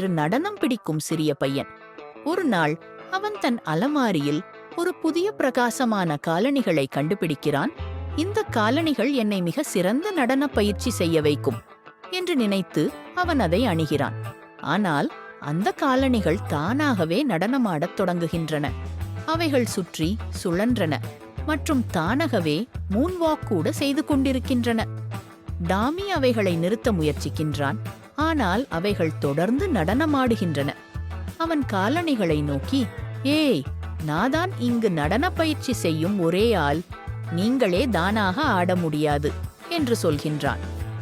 என்று நடனம் பிடிக்கும் சிறிய பையன். ஒரு நாள் அவன் தன் அலமாரியில் ஒரு புதிய பிரகாசமான காலணிகளை கண்டுபிடிக்கிறான். இந்த காலணிகள் என்னை மிக சிறந்த நடன பயிற்சி செய்ய வைக்கும் என்று நினைத்து அவன் அதை அணிகிறான். ஆனால் அந்த காலணிகள் தானாகவே நடனமாடத் தொடங்குகின்றன. அவைகள் சுற்றி சுழன்றன மற்றும் தானாகவே மூன்வாக் கூட செய்து கொண்டிருக்கின்றன. டாமி அவைகளை நிறுத்த முயற்சிக்கின்றான். ஆனால் அவைகள் தொடர்ந்து நடனமாடுகின்றன. அவன் காலணிகளை நோக்கி, ஏய், நாதான் இங்கு நடன பயிற்சி செய்யும் ஒரே ஆள், நீங்களே தானாக ஆட முடியாது என்று சொல்கின்றான்.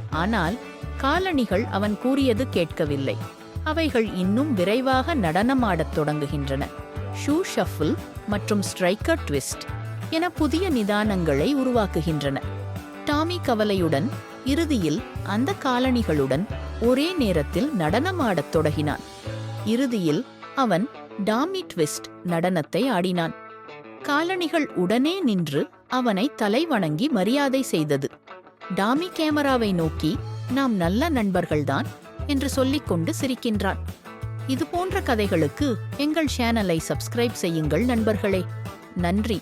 ஆனால் காலணிகள் அவன் கூறியது கேட்கவில்லை. அவைகள் இன்னும் விரைவாக நடனமாடத் தொடங்குகின்றன. ஷூ ஷஃபிள் மற்றும் ஸ்ட்ரைக்கர் ட்விஸ்ட் என புதிய நிதானங்களை உருவாக்குகின்றன. டாமி கவலையுடன் இறுதியில் அந்த காலணிகளுடன் ஒரே நேரத்தில் நடனமாடத் தொடங்கினான். இறுதியில் அவன் டாமி ட்விஸ்ட் நடனத்தை ஆடினான். காலணிகள் உடனே நின்று அவனை தலை வணங்கி மரியாதை செய்தது. டாமி கேமராவை நோக்கி, நாம் நல்ல நண்பர்கள்தான் என்று சொல்லிக்கொண்டு சிரிக்கின்றான். இதுபோன்ற கதைகளுக்கு எங்கள் சேனலை சப்ஸ்கிரைப் செய்யுங்கள் நண்பர்களே. நன்றி.